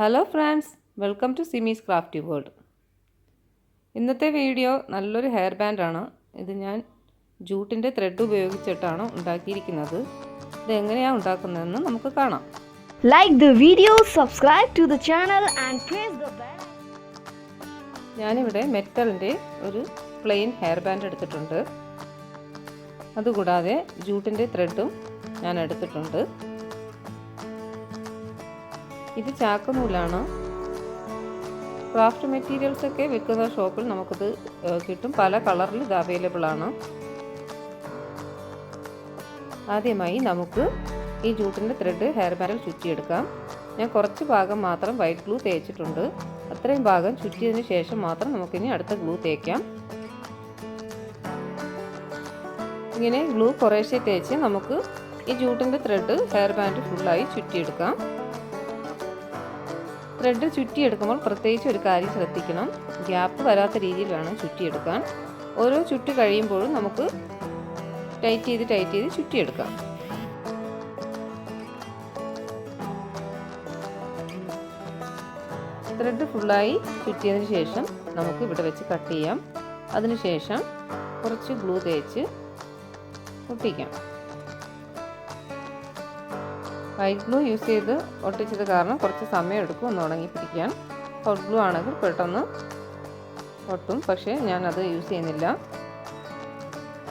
Hello friends, welcome to Simi's crafty world. ഇന്നത്തെ video നല്ലൊരു hair ബാൻഡാണ്. ഇത് ഞാൻ ജൂട്ടിൻ്റെ ത്രെഡ് ഉപയോഗിച്ചിട്ടാണ് ഉണ്ടാക്കിയിരിക്കുന്നത്. ഇത് എങ്ങനെയാണ് ഉണ്ടാക്കുന്നതെന്ന് നമുക്ക് കാണാം. Like the video, subscribe to the channel and press the bell. ഞാനിവിടെ മെറ്റലിൻ്റെ ഒരു പ്ലെയിൻ ഹെയർ ബാൻഡ് എടുത്തിട്ടുണ്ട്. അതുകൂടാതെ ജൂട്ടിൻ്റെ ത്രെഡും ഞാൻ എടുത്തിട്ടുണ്ട്. ഇത് ചാക്കുനൂലാണ്. ക്രാഫ്റ്റ് മെറ്റീരിയൽസ് ഒക്കെ വിൽക്കുന്ന ഷോപ്പിൽ നമുക്കിത് കിട്ടും. പല കളറിൽ ഇത് അവൈലബിൾ ആണ്. ആദ്യമായി നമുക്ക് ഈ ജൂട്ടിൻ്റെ ത്രെഡ് ഹെയർ ബാൻഡിൽ ചുറ്റിയെടുക്കാം. ഞാൻ കുറച്ച് ഭാഗം മാത്രം വൈറ്റ് ഗ്ലൂ തേച്ചിട്ടുണ്ട്. അത്രയും ഭാഗം ചുറ്റിയതിന് ശേഷം മാത്രം നമുക്കിനി അടുത്ത ഗ്ലൂ തേക്കാം. ഇങ്ങനെ ഗ്ലൂ കുറേശ്ശെ തേച്ച് നമുക്ക് ഈ ജൂട്ടിൻ്റെ ത്രെഡ് ഹെയർ ബാൻഡ് ഫുള്ളായി ചുറ്റിയെടുക്കാം. ത്രെഡ് ചുറ്റിയെടുക്കുമ്പോൾ പ്രത്യേകിച്ച് ഒരു കാര്യം ശ്രദ്ധിക്കണം. ഗ്യാപ്പ് വരാത്ത രീതിയിൽ വേണം ചുറ്റിയെടുക്കാൻ. ഓരോ ചുറ്റി കഴിയുമ്പോഴും നമുക്ക് ടൈറ്റ് ചെയ്ത് ചുറ്റിയെടുക്കാം. ത്രെഡ് ഫുള്ളായി ചുറ്റിയതിന് ശേഷം നമുക്ക് ഇവിടെ വെച്ച് കട്ട് ചെയ്യാം. അതിനുശേഷം കുറച്ച് ഗ്ലൂ തേച്ച് ഒട്ടിക്കാം. വൈറ്റ് ഗ്ലൂ യൂസ് ചെയ്ത് ഒട്ടിച്ചത് കാരണം കുറച്ച് സമയം എടുക്കും ഒന്ന് ഉണങ്ങി പിടിക്കാൻ. ഹോട്ട് ഗ്ലൂ ആണെങ്കിൽ പെട്ടെന്ന് ഒട്ടും, പക്ഷേ ഞാനത് യൂസ് ചെയ്യുന്നില്ല.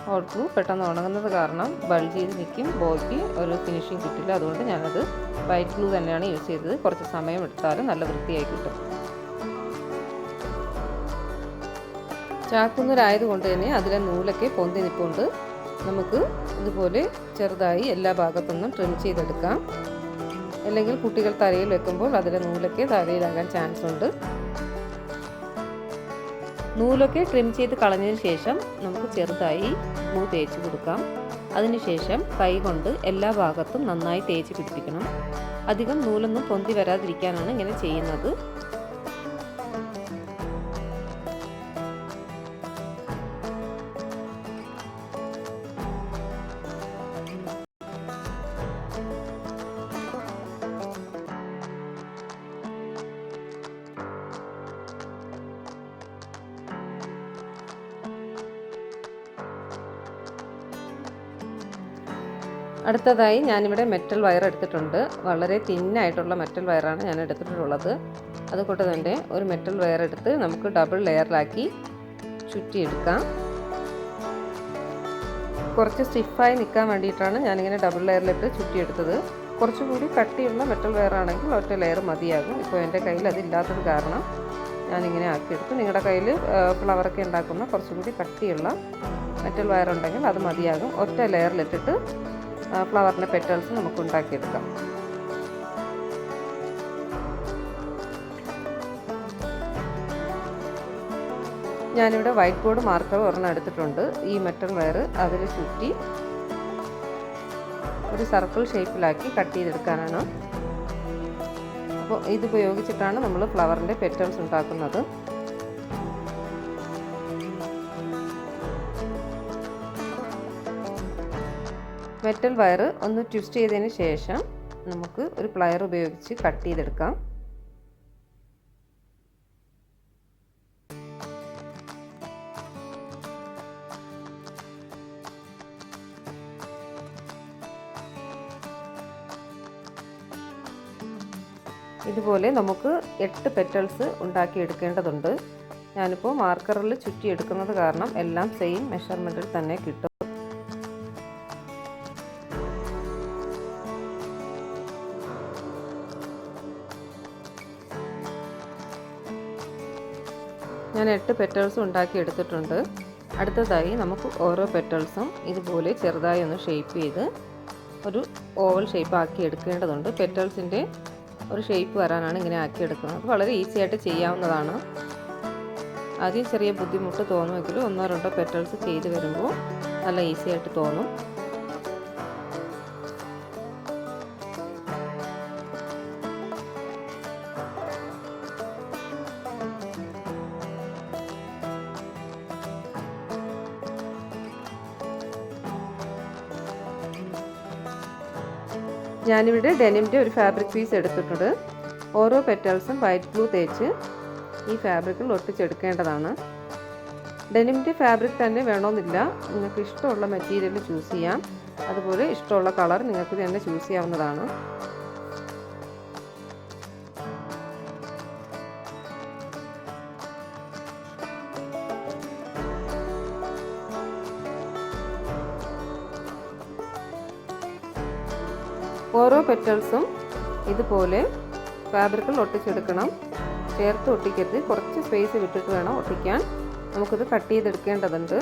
ഹോട്ട് ഗ്ലൂ പെട്ടെന്ന് ഉണങ്ങുന്നത് കാരണം ബൾജ് ചെയ്ത് നിൽക്കും, ബോയ്ക്ക് ഒരു ഫിനിഷിങ് കിട്ടില്ല. അതുകൊണ്ട് ഞാനത് വൈറ്റ് ഗ്ലൂ തന്നെയാണ് യൂസ് ചെയ്തത്. കുറച്ച് സമയം എടുത്താലും നല്ല വൃത്തിയായി കിട്ടും. ചാക്കുന്നൂരായതുകൊണ്ട് തന്നെ അതിലെ നൂലൊക്കെ പൊന്തി നിൽപ്പുണ്ട്. നമുക്ക് ഇതുപോലെ ചെറുതായി എല്ലാ ഭാഗത്തുനിന്നും ട്രിം ചെയ്തെടുക്കാം. അല്ലെങ്കിൽ കുട്ടികൾ തലയിൽ വെക്കുമ്പോൾ അതിലെ നൂലൊക്കെ തലയിലാകാൻ ചാൻസ് ഉണ്ട്. നൂലൊക്കെ ട്രിം ചെയ്ത് കളഞ്ഞതിന് ശേഷം നമുക്ക് ചെറുതായി ഗ്ലൂ തേച്ച് കൊടുക്കാം. അതിനുശേഷം കൈ കൊണ്ട് എല്ലാ ഭാഗത്തും നന്നായി തേച്ച് പിടിപ്പിക്കണം. അധികം നൂലൊന്നും പൊന്തി വരാതിരിക്കാനാണ് ഇങ്ങനെ ചെയ്യുന്നത്. അടുത്തതായി ഞാനിവിടെ മെറ്റൽ വയർ എടുത്തിട്ടുണ്ട്. വളരെ തിന്നായിട്ടുള്ള മെറ്റൽ വയറാണ് ഞാൻ എടുത്തിട്ടുള്ളത്. അതുകൊണ്ട് തന്നെ ഒരു മെറ്റൽ വയർ എടുത്ത് നമുക്ക് ഡബിൾ ലെയറിലാക്കി ചുറ്റിയെടുക്കാം. കുറച്ച് സ്റ്റിഫായി നിൽക്കാൻ വേണ്ടിയിട്ടാണ് ഞാനിങ്ങനെ ഡബിൾ ലെയറിലിട്ട് ചുറ്റിയെടുത്തത്. കുറച്ചുകൂടി കട്ടിയുള്ള മെറ്റൽ വയറാണെങ്കിൽ ഒറ്റ ലെയർ മതിയാകും. ഇപ്പോൾ എൻ്റെ കയ്യിൽ അതില്ലാത്തത് കാരണം ഞാനിങ്ങനെ ആക്കിയെടുത്തു. നിങ്ങളുടെ കയ്യിൽ ഫ്ലവറൊക്കെ ഉണ്ടാക്കുന്ന കുറച്ചുകൂടി കട്ടിയുള്ള മെറ്റൽ വയറുണ്ടെങ്കിൽ അത് മതിയാകും. ഒറ്റ ലെയറിലിട്ടിട്ട് ഫ്ലവറിൻ്റെ പെറ്റൽസ് നമുക്ക് ഉണ്ടാക്കിയെടുക്കാം. ഞാനിവിടെ വൈറ്റ് ബോർഡ് മാർക്കർ ഒരെണ്ണം എടുത്തിട്ടുണ്ട്. ഈ മെറ്റൽ വയർ അതിൽ ചുറ്റി ഒരു സർക്കിൾ ഷേപ്പിലാക്കി കട്ട് ചെയ്തെടുക്കാനാണ്. അപ്പോൾ ഇത് ഉപയോഗിച്ചിട്ടാണ് നമ്മൾ ഫ്ലവറിൻ്റെ പെറ്റൽസ് ഉണ്ടാക്കുന്നത്. മെറ്റൽ വയർ ഒന്ന് ട്വിസ്റ്റ് ചെയ്തതിന് ശേഷം നമുക്ക് ഒരു പ്ലയർ ഉപയോഗിച്ച് കട്ട് ചെയ്തെടുക്കാം. ഇതുപോലെ നമുക്ക് 8 പെറ്റൽസ് ഉണ്ടാക്കിയെടുക്കേണ്ടതുണ്ട്. ഞാനിപ്പോൾ മാർക്കറിൽ ചുറ്റിയെടുക്കുന്നത് കാരണം എല്ലാം സെയിം മെഷർമെൻറ്റിൽ തന്നെ കിട്ടും. ഞാൻ 8 പെറ്റൽസും ഉണ്ടാക്കി എടുത്തിട്ടുണ്ട്. അടുത്തതായി നമുക്ക് ഓരോ പെറ്റൽസും ഇതുപോലെ ചെറുതായി ഒന്ന് ഷേപ്പ് ചെയ്ത് ഒരു ഓവൽ ഷേപ്പ് ആക്കി എടുക്കേണ്ടതുണ്ട്. പെറ്റൽസിൻ്റെ ഒരു ഷേപ്പ് വരാനാണ് ഇങ്ങനെ ആക്കി എടുക്കുന്നത്. വളരെ ഈസി ആയിട്ട് ചെയ്യാവുന്നതാണ്. ആദ്യം ചെറിയ ബുദ്ധിമുട്ട് തോന്നുമെങ്കിലും 1-2 പെറ്റൽസ് ചെയ്ത് വരുമ്പോൾ നല്ല ഈസി ആയിട്ട് തോന്നും. ഞാനിവിടെ ഡെനിമിൻ്റെ ഒരു ഫാബ്രിക് പീസ് എടുത്തിട്ടുണ്ട്. ഓരോ പെറ്റൽസും വൈറ്റ് ഗ്ലൂ തേച്ച് ഈ ഫാബ്രിക്കിൽ ഒട്ടിച്ചെടുക്കേണ്ടതാണ്. ഡെനിമിൻ്റെ ഫാബ്രിക് തന്നെ വേണമെന്നില്ല, നിങ്ങൾക്ക് ഇഷ്ടമുള്ള മെറ്റീരിയൽ ചൂസ് ചെയ്യാം. അതുപോലെ ഇഷ്ടമുള്ള കളർ നിങ്ങൾക്ക് തന്നെ ചൂസ് ചെയ്യാവുന്നതാണ്. ഓരോ പെറ്റൽസും ഇതുപോലെ ഫാബ്രിക്കിൽ ഒട്ടിച്ചെടുക്കണം. ചേർത്ത് ഒട്ടിക്കരുത്, കുറച്ച് സ്പേസ് വിട്ടിട്ട് വേണം ഒട്ടിക്കാൻ. നമുക്കിത് കട്ട് ചെയ്തെടുക്കേണ്ടതുണ്ട്.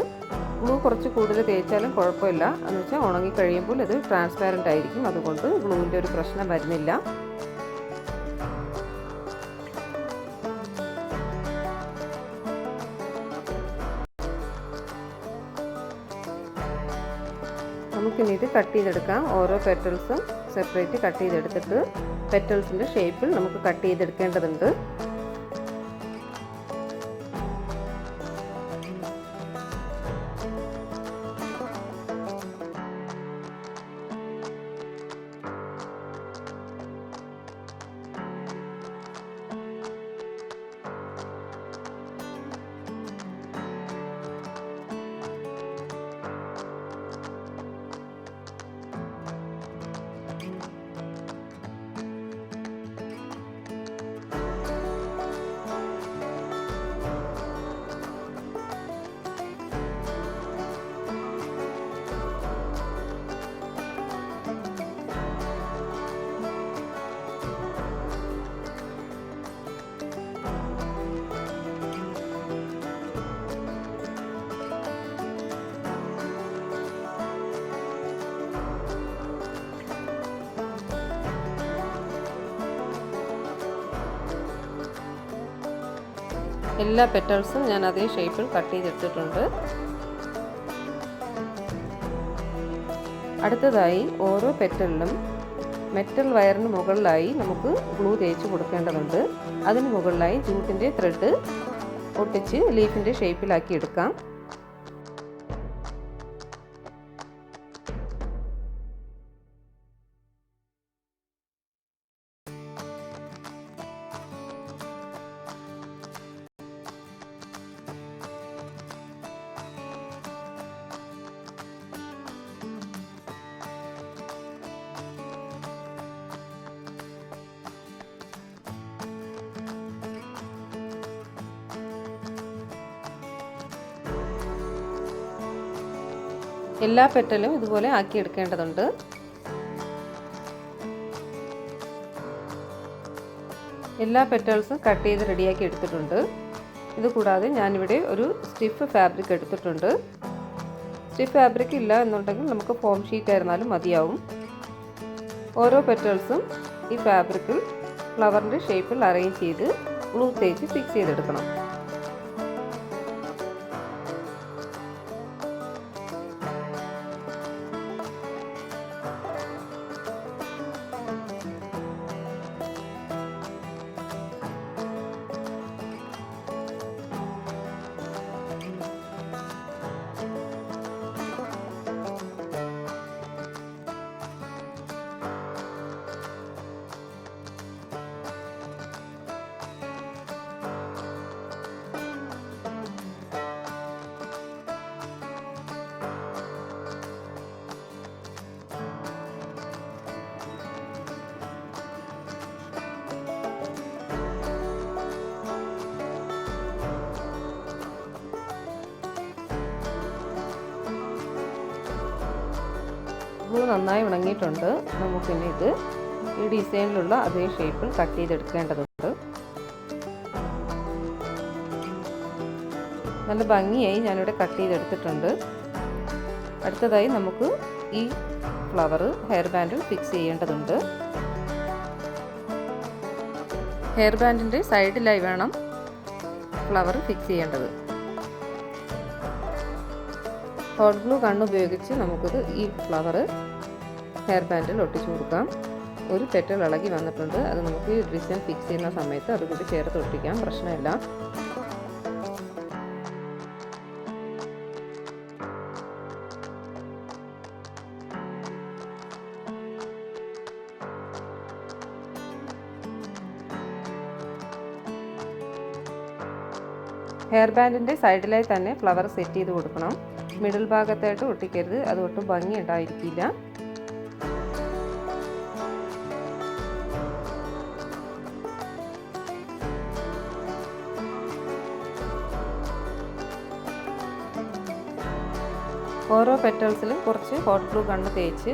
ഗ്ലൂ കുറച്ച് കൂടുതൽ തേച്ചാലും കുഴപ്പമില്ല, എന്ന് വെച്ചാൽ ഉണങ്ങി കഴിയുമ്പോൾ ഇത് ട്രാൻസ്പാരൻ്റ് ആയിരിക്കും, അതുകൊണ്ട് ഗ്ലൂവിൻ്റെ ഒരു പ്രശ്നം വരുന്നില്ല. നമുക്കിനി ഇത് കട്ട് ചെയ്തെടുക്കാം. ഓരോ പെറ്റൽസും സെപ്പറേറ്റ് കട്ട് ചെയ്തെടുത്തിട്ട് പെറ്റൽസിൻ്റെ ഷേപ്പിൽ നമുക്ക് കട്ട് ചെയ്തെടുക്കേണ്ടതുണ്ട്. എല്ലാ പെറ്റൽസും ഞാൻ അതേ ഷേപ്പിൽ കട്ട് ചെയ്തെടുത്തിട്ടുണ്ട്. അടുത്തതായി ഓരോ പെറ്റലിലും മെറ്റൽ വയറിന് മുകളിലായി നമുക്ക് ഗ്ലൂ തേച്ച് കൊടുക്കേണ്ടതുണ്ട്. അതിന് മുകളിലായി ജൂട്ടിൻ്റെ ത്രെഡ് ഒട്ടിച്ച് ലീഫിൻ്റെ ഷേപ്പിലാക്കി എടുക്കാം. എല്ലാ പെറ്റലും ഇതുപോലെ ആക്കിയെടുക്കേണ്ടതുണ്ട്. എല്ലാ പെറ്റൽസും കട്ട് ചെയ്ത് റെഡിയാക്കി എടുത്തിട്ടുണ്ട്. ഇതുകൂടാതെ ഞാനിവിടെ ഒരു സ്റ്റിഫ് ഫാബ്രിക് എടുത്തിട്ടുണ്ട്. സ്റ്റിഫ് ഫാബ്രിക് ഇല്ല എന്നുണ്ടെങ്കിൽ നമുക്ക് ഫോം ഷീറ്റ് ആയിരുന്നാലും മതിയാവും. ഓരോ പെറ്റൽസും ഈ ഫാബ്രിക്കിൽ ഫ്ലവറിൻ്റെ ഷേപ്പിൽ അറേഞ്ച് ചെയ്ത് ഗ്ലൂ തേച്ച് ഫിക്സ് ചെയ്തെടുക്കണം. ഗ്ലൂ നന്നായി ഉണങ്ങിയിട്ടുണ്ട്. നമുക്കിനി ഇത് ഈ ഡിസൈനിലുള്ള അതേ ഷേപ്പിൽ കട്ട് ചെയ്തെടുക്കേണ്ടതുണ്ട്. നല്ല ഭംഗിയായി ഞാനിവിടെ കട്ട് ചെയ്തെടുത്തിട്ടുണ്ട്. അടുത്തതായി നമുക്ക് ഈ ഫ്ലവർ ഹെയർ ബാൻഡിൽ ഫിക്സ് ചെയ്യേണ്ടതുണ്ട്. ഹെയർ ബാൻഡിൻ്റെ സൈഡിലായി വേണം ഫ്ലവർ ഫിക്സ് ചെയ്യേണ്ടത്. ഹോട്ട് ഗ്ലൂ ഗൺ ഉപയോഗിച്ച് നമുക്കിത് ഈ ഫ്ലവർ ഹെയർ ബാൻഡിൽ ഒട്ടിച്ചു കൊടുക്കാം. ഒരു പെറ്റൽ ഇളകി വന്നിട്ടുണ്ട്, അത് നമുക്ക് ഈ ഡിസൈൻ ഫിക്സ് ചെയ്യുന്ന സമയത്ത് അതുകൂടി ചേർത്ത് ഒട്ടിക്കാം, പ്രശ്നമില്ല. ഹെയർ ബാൻഡിൻ്റെ സൈഡിലായി തന്നെ ഫ്ലവർ സെറ്റ് ചെയ്ത് കൊടുക്കണം. മിഡിൽ ഭാഗത്തായിട്ട് ഒട്ടിക്കരുത്, അത് ഒട്ടും ഭംഗി ഉണ്ടായിരിക്കില്ല. ഓരോ പെറ്റൽസിലും കുറച്ച് ഹോട്ട് ഗ്ലൂ ഗണ്ണ് തേച്ച്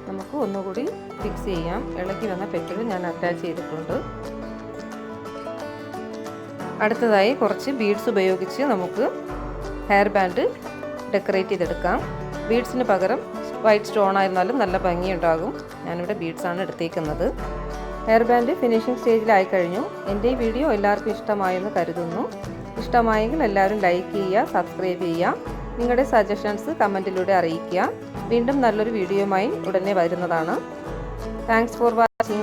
നമുക്ക് ഒന്നുകൂടി ഫിക്സ് ചെയ്യാം. ഇളകി വന്ന പെറ്റൽ ഞാൻ അറ്റാച്ച് ചെയ്തിട്ടുണ്ട്. അടുത്തതായി കുറച്ച് ബീഡ്സ് ഉപയോഗിച്ച് നമുക്ക് ഹെയർ ബാൻഡ് ഡെക്കറേറ്റ് ചെയ്തെടുക്കാം. ബീഡ്സിന് പകരം വൈറ്റ് സ്റ്റോൺ ആയിരുന്നാലും നല്ല ഭംഗിയുണ്ടാകും. ഞാനിവിടെ ബീഡ്സാണ് എടുത്തേക്കുന്നത്. ഹെയർ ബാൻഡ് ഫിനിഷിംഗ് സ്റ്റേജിലായി കഴിഞ്ഞു. എൻ്റെ ഈ വീഡിയോ എല്ലാവർക്കും ഇഷ്ടമായെന്ന് കരുതുന്നു. ഇഷ്ടമായെങ്കിൽ എല്ലാവരും ലൈക്ക് ചെയ്യുക, സബ്സ്ക്രൈബ് ചെയ്യുക. നിങ്ങളുടെ സജഷൻസ് കമൻറ്റിലൂടെ അറിയിക്കുക. വീണ്ടും നല്ലൊരു വീഡിയോയുമായി ഉടനെ വരുന്നതാണ്. Thanks for watching.